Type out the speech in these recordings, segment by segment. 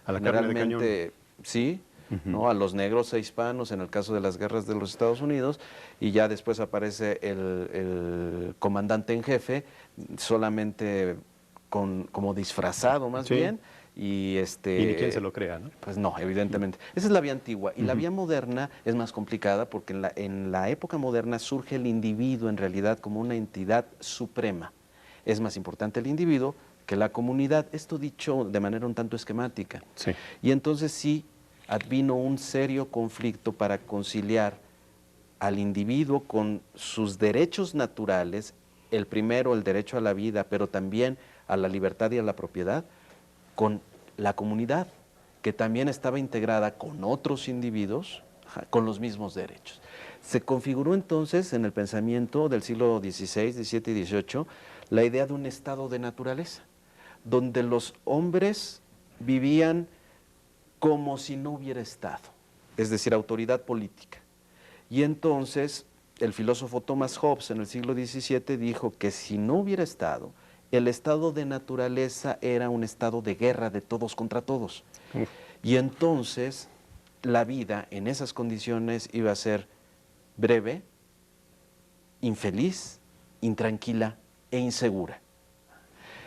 A la carne de cañón. Generalmente, sí, ¿no? A los negros e hispanos en el caso de las guerras de los Estados Unidos, y ya después aparece el comandante en jefe solamente como disfrazado más Sí. bien, y Y ni quién se lo crea, ¿no? pues no, evidentemente. Esa es la vía antigua. Y la vía moderna es más complicada porque en la época moderna surge el individuo en realidad como una entidad suprema. Es más importante el individuo que la comunidad. Esto dicho de manera un tanto esquemática. Sí. Y entonces sí advino un serio conflicto para conciliar al individuo con sus derechos naturales, el primero, el derecho a la vida, pero también a la libertad y a la propiedad, con la comunidad, que también estaba integrada con otros individuos, con los mismos derechos. Se configuró entonces en el pensamiento del siglo XVI, XVII y XVIII la idea de un estado de naturaleza, donde los hombres vivían como si no hubiera estado, es decir, autoridad política. Y entonces el filósofo Thomas Hobbes en el siglo XVII dijo que si no hubiera estado, el estado de naturaleza era un estado de guerra de todos contra todos. Y entonces la vida en esas condiciones iba a ser breve, infeliz, intranquila e insegura.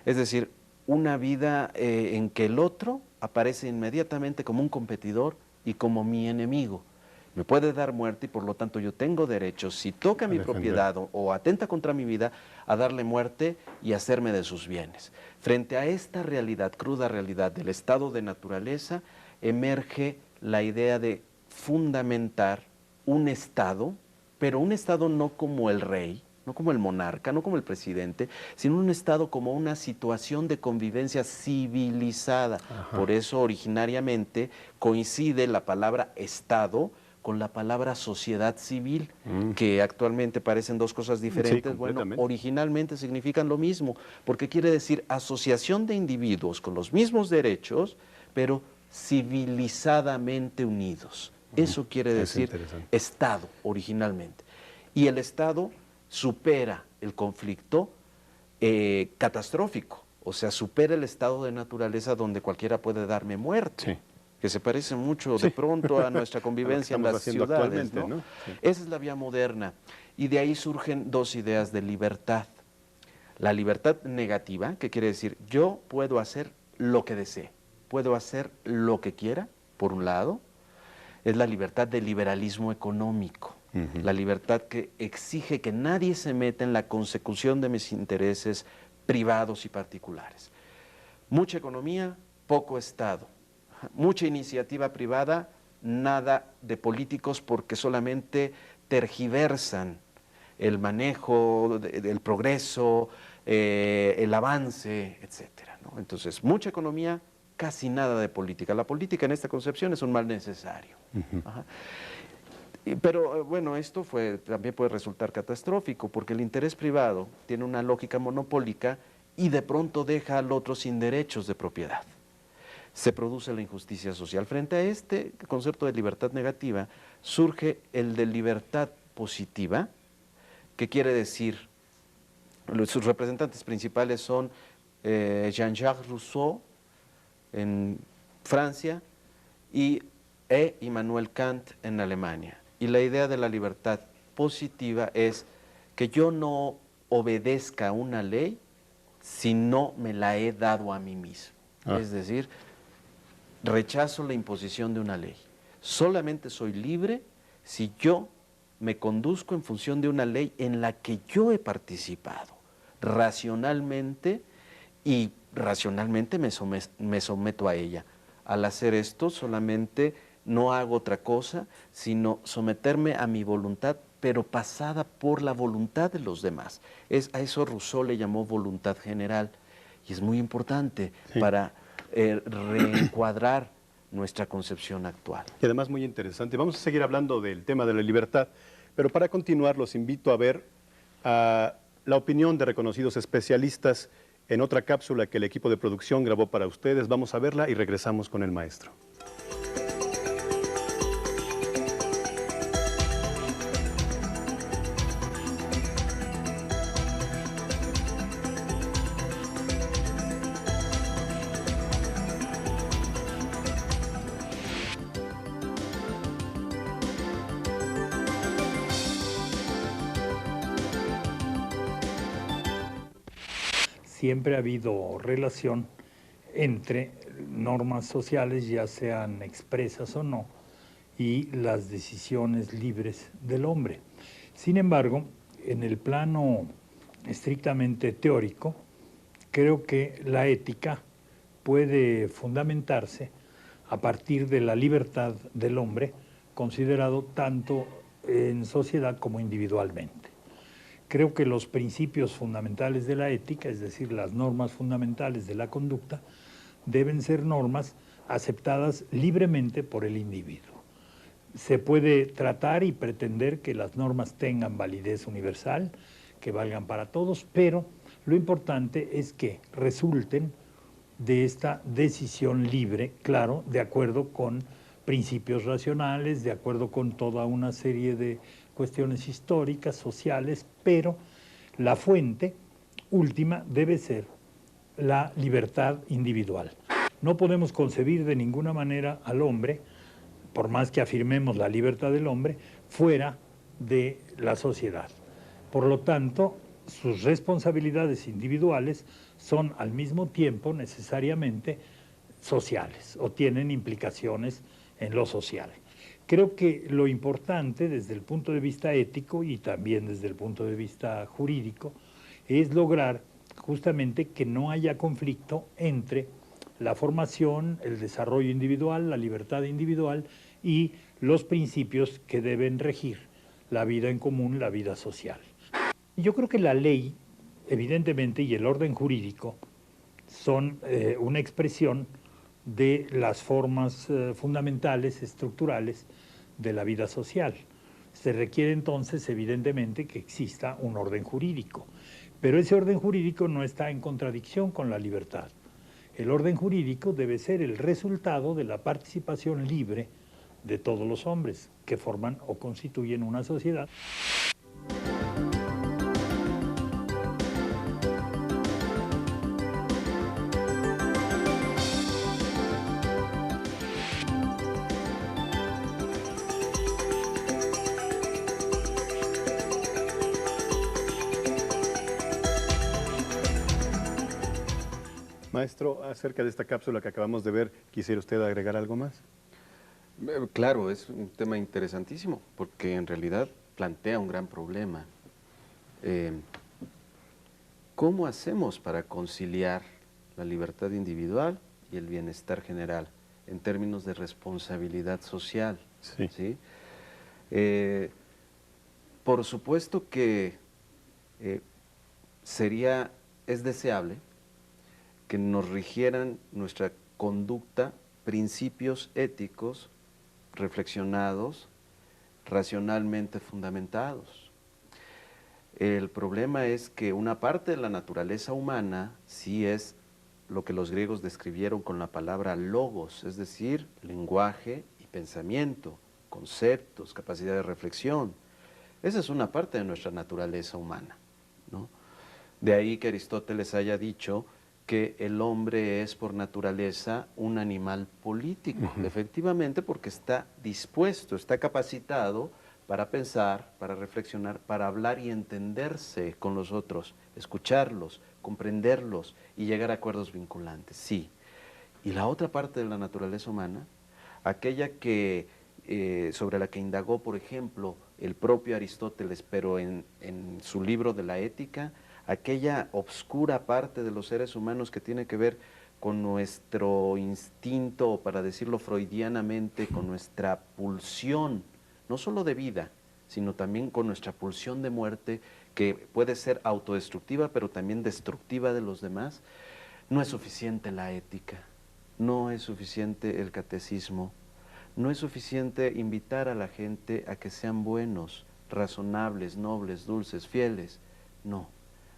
Es decir, una vida en que el otro aparece inmediatamente como un competidor y como mi enemigo. Me puede dar muerte y por lo tanto yo tengo derecho, si toca mi propiedad o atenta contra mi vida, a darle muerte y hacerme de sus bienes. Frente a esta realidad, cruda realidad del estado de naturaleza, emerge la idea de fundamentar un estado, pero un estado no como el rey, no como el monarca, no como el presidente, sino un estado como una situación de convivencia civilizada. Ajá. Por eso originariamente coincide la palabra estado con la palabra sociedad civil, que actualmente parecen dos cosas diferentes. Sí, bueno, originalmente significan lo mismo, porque quiere decir asociación de individuos con los mismos derechos, pero civilizadamente unidos. Eso quiere decir Estado originalmente. Y el Estado supera el conflicto catastrófico, o sea, supera el estado de naturaleza donde cualquiera puede darme muerte. Sí. Que se parece mucho de pronto a nuestra convivencia en las ciudades, ¿no? Sí. Esa es la vía moderna. Y de ahí surgen dos ideas de libertad. La libertad negativa, que quiere decir yo puedo hacer lo que desee, puedo hacer lo que quiera, por un lado, es la libertad del liberalismo económico. La libertad que exige que nadie se meta en la consecución de mis intereses privados y particulares. Mucha economía, poco Estado. Mucha iniciativa privada, nada de políticos porque solamente tergiversan el manejo del progreso, el avance, etcétera, ¿no? Entonces, mucha economía, casi nada de política. La política en esta concepción es un mal necesario. Pero bueno, esto también puede resultar catastrófico porque el interés privado tiene una lógica monopólica y de pronto deja al otro sin derechos de propiedad. Se produce la injusticia social. Frente a este concepto de libertad negativa, surge el de libertad positiva, que quiere decir, sus representantes principales son Jean-Jacques Rousseau en Francia y Immanuel Kant en Alemania. Y la idea de la libertad positiva es que yo no obedezca a una ley si no me la he dado a mí mismo. Es decir, rechazo la imposición de una ley. Solamente soy libre si yo me conduzco en función de una ley en la que yo he participado racionalmente y racionalmente me someto a ella. Al hacer esto solamente no hago otra cosa sino someterme a mi voluntad, pero pasada por la voluntad de los demás. A eso Rousseau le llamó voluntad general y es muy importante para reencuadrar nuestra concepción actual. Y además muy interesante. Vamos a seguir hablando del tema de la libertad, pero para continuar los invito a ver la opinión de reconocidos especialistas en otra cápsula que el equipo de producción grabó para ustedes. Vamos a verla y regresamos con el maestro. siempre ha habido relación entre normas sociales, ya sean expresas o no, y las decisiones libres del hombre. Sin embargo, en el plano estrictamente teórico, creo que la ética puede fundamentarse a partir de la libertad del hombre, considerado tanto en sociedad como individualmente. Creo que los principios fundamentales de la ética, es decir, las normas fundamentales de la conducta, deben ser normas aceptadas libremente por el individuo. Se puede tratar y pretender que las normas tengan validez universal, que valgan para todos, pero lo importante es que resulten de esta decisión libre, claro, de acuerdo con principios racionales, de acuerdo con toda una serie de cuestiones históricas, sociales, pero la fuente última debe ser la libertad individual. No podemos concebir de ninguna manera al hombre, por más que afirmemos la libertad del hombre, fuera de la sociedad. Por lo tanto, sus responsabilidades individuales son al mismo tiempo necesariamente sociales o tienen implicaciones en lo social. Creo que lo importante desde el punto de vista ético y también desde el punto de vista jurídico es lograr justamente que no haya conflicto entre la formación, el desarrollo individual, la libertad individual y los principios que deben regir la vida en común, la vida social. Yo creo que la ley, evidentemente, y el orden jurídico son una expresión de las formas fundamentales, estructurales de la vida social. Se requiere entonces, evidentemente, que exista un orden jurídico, pero ese orden jurídico no está en contradicción con la libertad. El orden jurídico debe ser el resultado de la participación libre de todos los hombres que forman o constituyen una sociedad. Maestro, acerca de esta cápsula que acabamos de ver, ¿quisiera usted agregar algo más? Claro, es un tema interesantísimo porque en realidad plantea un gran problema. ¿Cómo hacemos para conciliar la libertad individual y el bienestar general en términos de responsabilidad social? Sí. ¿Sí? Por supuesto que es deseable que nos rigieran nuestra conducta principios éticos reflexionados, racionalmente fundamentados. El problema es que una parte de la naturaleza humana sí es lo que los griegos describieron con la palabra logos, es decir, lenguaje y pensamiento, conceptos, capacidad de reflexión. Esa es una parte de nuestra naturaleza humana, ¿no? De ahí que Aristóteles haya dicho que el hombre es por naturaleza un animal político, efectivamente porque está dispuesto, está capacitado para pensar, para reflexionar, para hablar y entenderse con los otros, escucharlos, comprenderlos y llegar a acuerdos vinculantes, sí. Y la otra parte de la naturaleza humana, aquella que, sobre la que indagó, por ejemplo, el propio Aristóteles, pero en su libro de la Ética, aquella obscura parte de los seres humanos que tiene que ver con nuestro instinto, o para decirlo freudianamente, con nuestra pulsión, no solo de vida, sino también con nuestra pulsión de muerte, que puede ser autodestructiva, pero también destructiva de los demás. No es suficiente la ética, no es suficiente el catecismo, no es suficiente invitar a la gente a que sean buenos, razonables, nobles, dulces, fieles, no.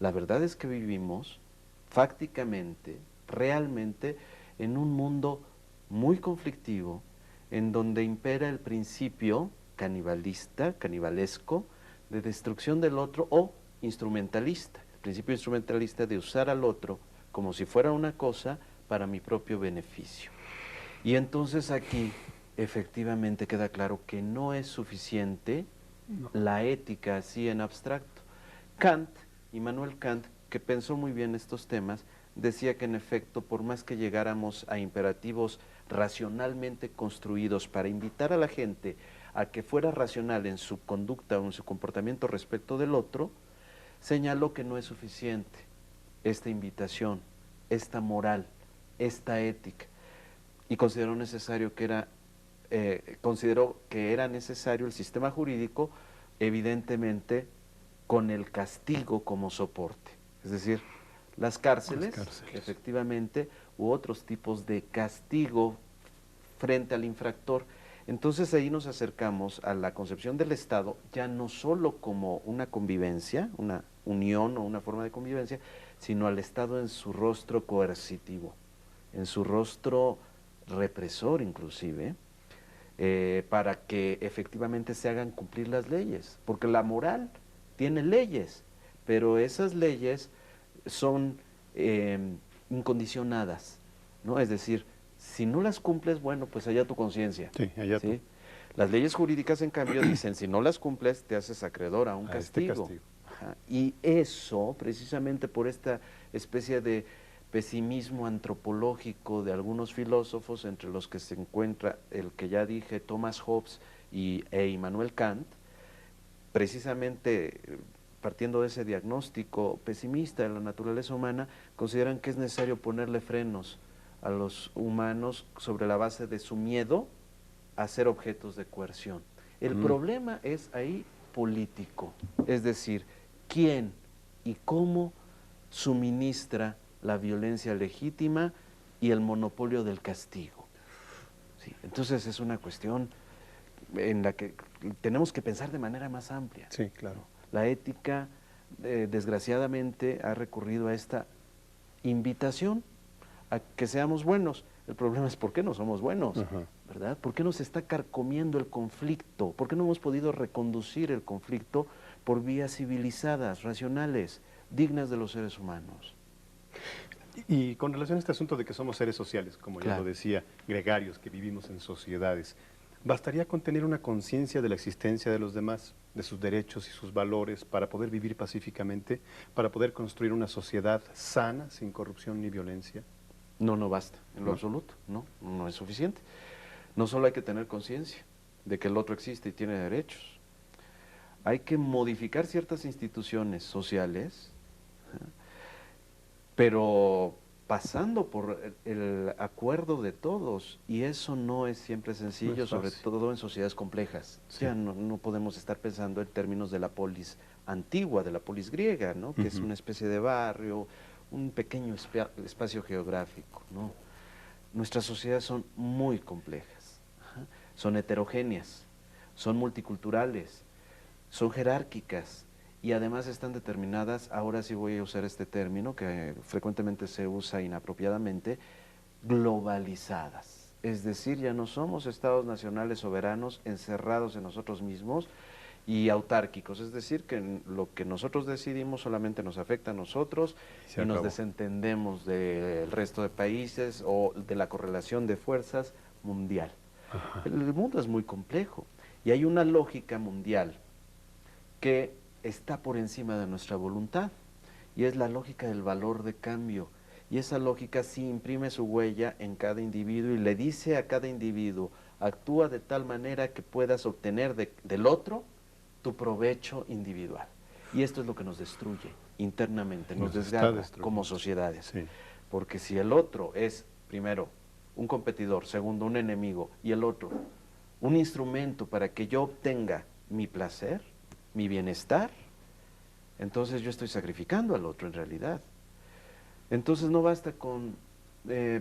La verdad es que vivimos fácticamente, realmente, en un mundo muy conflictivo, en donde impera el principio canibalista, canibalesco, de destrucción del otro o instrumentalista. El principio instrumentalista de usar al otro como si fuera una cosa para mi propio beneficio. Y entonces aquí efectivamente queda claro que no es suficiente la ética así en abstracto. Immanuel Kant que pensó muy bien estos temas, decía que en efecto, por más que llegáramos a imperativos racionalmente construidos para invitar a la gente a que fuera racional en su conducta o en su comportamiento respecto del otro, señaló que no es suficiente esta invitación, esta moral, esta ética, y consideró que era necesario el sistema jurídico, evidentemente con el castigo como soporte, es decir, las cárceles, efectivamente, u otros tipos de castigo frente al infractor. Entonces ahí nos acercamos a la concepción del Estado ya no solo como una convivencia, una unión o una forma de convivencia, sino al Estado en su rostro coercitivo, en su rostro represor inclusive, para que efectivamente se hagan cumplir las leyes, porque la moral tiene leyes, pero esas leyes son incondicionadas, ¿no? Es decir, si no las cumples, bueno, pues allá tu conciencia. Sí, allá ¿sí? Las leyes jurídicas, en cambio, dicen, si no las cumples, te haces acreedor a un castigo. Este castigo. Ajá. Y eso, precisamente por esta especie de pesimismo antropológico de algunos filósofos, entre los que se encuentra el que ya dije, Thomas Hobbes e Immanuel Kant, precisamente partiendo de ese diagnóstico pesimista de la naturaleza humana, consideran que es necesario ponerle frenos a los humanos sobre la base de su miedo a ser objetos de coerción. El problema es ahí político, es decir, quién y cómo suministra la violencia legítima y el monopolio del castigo. ¿Sí? Entonces es una cuestión en la que tenemos que pensar de manera más amplia. Sí, claro. La ética, desgraciadamente, ha recurrido a esta invitación a que seamos buenos. El problema es por qué no somos buenos, ¿verdad? ¿Por qué nos está carcomiendo el conflicto? ¿Por qué no hemos podido reconducir el conflicto por vías civilizadas, racionales, dignas de los seres humanos? Y con relación a este asunto de que somos seres sociales, como ya lo decía, gregarios, que vivimos en sociedades, ¿bastaría con tener una conciencia de la existencia de los demás, de sus derechos y sus valores, para poder vivir pacíficamente, para poder construir una sociedad sana, sin corrupción ni violencia? No, no basta, en lo absoluto, no es suficiente. No solo hay que tener conciencia de que el otro existe y tiene derechos, hay que modificar ciertas instituciones sociales, pero pasando por el acuerdo de todos, y eso no es siempre sencillo, no es sobre todo en sociedades complejas. Sí. Ya no podemos estar pensando en términos de la polis antigua, de la polis griega, ¿no? Que es una especie de barrio, un pequeño espacio geográfico, ¿no? Nuestras sociedades son muy complejas, son heterogéneas, son multiculturales, son jerárquicas, y además están determinadas, ahora sí voy a usar este término que frecuentemente se usa inapropiadamente, globalizadas. Es decir, ya no somos estados nacionales soberanos encerrados en nosotros mismos y autárquicos, es decir, que lo que nosotros decidimos solamente nos afecta a nosotros y nos desentendemos del resto de países o de la correlación de fuerzas mundial. El mundo es muy complejo y hay una lógica mundial que está por encima de nuestra voluntad, y es la lógica del valor de cambio, y esa lógica sí imprime su huella en cada individuo y le dice a cada individuo, actúa de tal manera que puedas obtener del otro tu provecho individual, y esto es lo que nos destruye internamente, nos desgarra como sociedades, porque si el otro es, primero, un competidor, segundo, un enemigo, y el otro, un instrumento para que yo obtenga mi placer, mi bienestar, entonces yo estoy sacrificando al otro en realidad. Entonces no basta con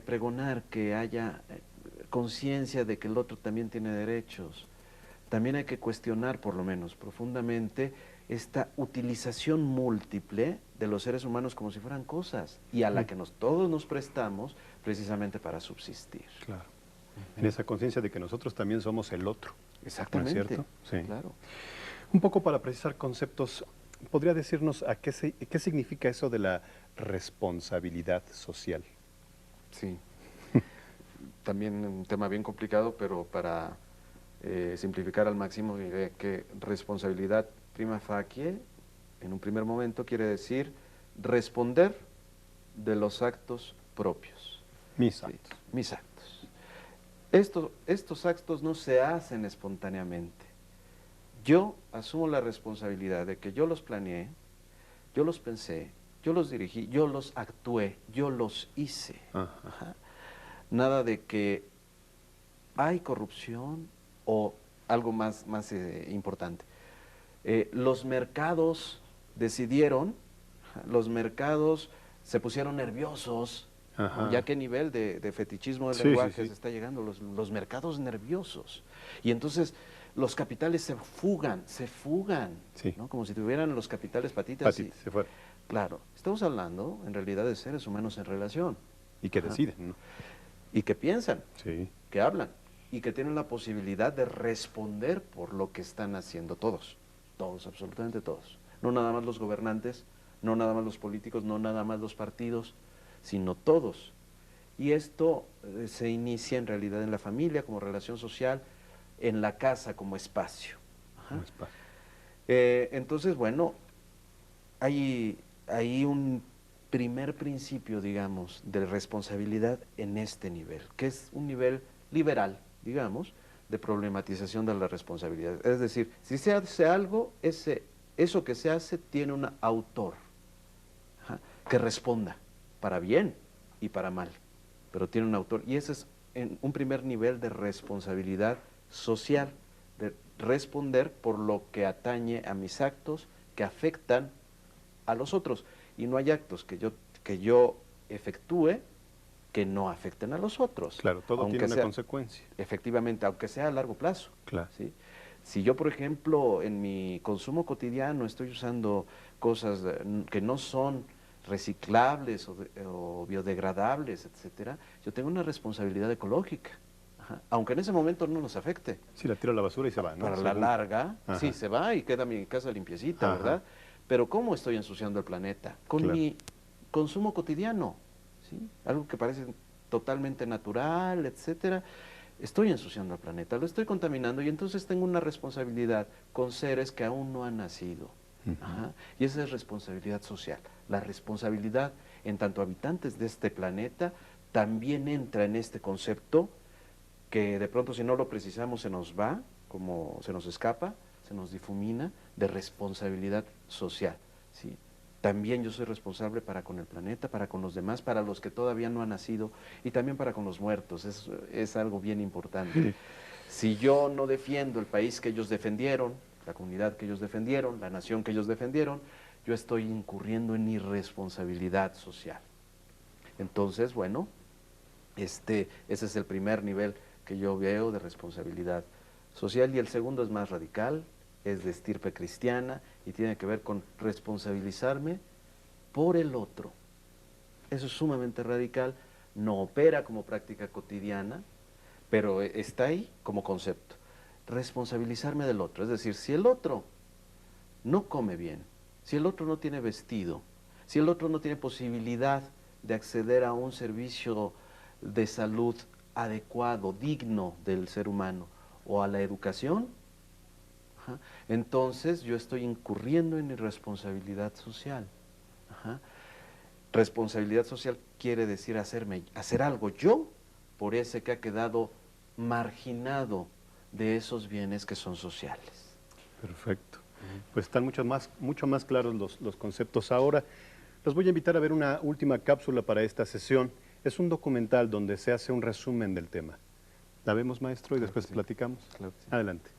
pregonar que haya conciencia de que el otro también tiene derechos. También hay que cuestionar, por lo menos profundamente, esta utilización múltiple de los seres humanos como si fueran cosas, y a la que todos nos prestamos precisamente para subsistir. Claro. En esa conciencia de que nosotros también somos el otro. Exactamente. ¿No es cierto? Sí. Claro. Un poco para precisar conceptos, ¿podría decirnos qué significa eso de la responsabilidad social? Sí. También un tema bien complicado, pero para simplificar al máximo diré que responsabilidad prima facie, en un primer momento, quiere decir responder de los actos propios. Mis Sí, actos. mis actos. Estos actos no se hacen espontáneamente. Yo asumo la responsabilidad de que yo los planeé, yo los pensé, yo los dirigí, yo los actué, yo los hice. Ajá. Ajá. Nada de que hay corrupción o algo más importante. Los mercados decidieron, los mercados se pusieron nerviosos. Ajá. ¿Ya qué nivel de fetichismo del Sí, lenguaje sí, sí. se está llegando? Los mercados nerviosos. Y entonces los capitales se fugan, Sí. ¿no? Como si tuvieran los capitales patitas. Patita, se fue. Claro, estamos hablando en realidad de seres humanos en relación Y que Ajá. deciden, ¿no? y que piensan, Sí. que hablan y que tienen la posibilidad de responder por lo que están haciendo todos, absolutamente todos. No nada más los gobernantes, no nada más los políticos, no nada más los partidos, sino todos. Y esto se inicia en realidad en la familia como relación social, en la casa como espacio. Ajá. Como espacio. Entonces, bueno, hay un primer principio, digamos, de responsabilidad en este nivel, que es un nivel liberal, digamos, de problematización de la responsabilidad. Es decir, si se hace algo, eso que se hace tiene un autor, ajá, que responda para bien y para mal, pero tiene un autor. Y ese es un primer nivel de responsabilidad social, de responder por lo que atañe a mis actos que afectan a los otros. Y no hay actos que yo efectúe que no afecten a los otros. Claro, todo aunque tiene una sea, consecuencia. efectivamente, aunque sea a largo plazo. Claro. ¿sí? Si yo, por ejemplo, en mi consumo cotidiano estoy usando cosas que no son reciclables o biodegradables, etcétera, yo tengo una responsabilidad ecológica. Ajá. Aunque en ese momento no nos afecte. Sí, la tiro a la basura y se va, ¿no? Para la Según- larga, Ajá. sí, se va y queda mi casa limpiecita, Ajá. ¿verdad? Pero ¿cómo estoy ensuciando el planeta? Con Claro. mi consumo cotidiano, ¿sí? Algo que parece totalmente natural, etcétera. Estoy ensuciando el planeta, lo estoy contaminando y entonces tengo una responsabilidad con seres que aún no han nacido. Ujú. Ajá. Y esa es responsabilidad social. La responsabilidad en tanto habitantes de este planeta también entra en este concepto que de pronto si no lo precisamos se nos va, como se nos escapa, se nos difumina, de responsabilidad social. ¿sí? También yo soy responsable para con el planeta, para con los demás, para los que todavía no han nacido y también para con los muertos. Es algo bien importante. Sí. Si yo no defiendo el país que ellos defendieron, la comunidad que ellos defendieron, la nación que ellos defendieron, yo estoy incurriendo en irresponsabilidad social. Entonces, bueno, ese es el primer nivel que yo veo de responsabilidad social y el segundo es más radical, es de estirpe cristiana y tiene que ver con responsabilizarme por el otro. Eso es sumamente radical, no opera como práctica cotidiana, pero está ahí como concepto. Responsabilizarme del otro, es decir, si el otro no come bien, si el otro no tiene vestido, si el otro no tiene posibilidad de acceder a un servicio de salud adecuado, digno del ser humano, o a la educación, ajá, entonces yo estoy incurriendo en irresponsabilidad social. Ajá. Responsabilidad social quiere decir hacer algo yo por ese que ha quedado marginado de esos bienes que son sociales. Perfecto. Pues están mucho más claros los conceptos ahora. Los voy a invitar a ver una última cápsula para esta sesión. Es un documental donde se hace un resumen del tema. ¿La vemos, maestro, y Claro después que sí. platicamos? Claro que sí. Adelante.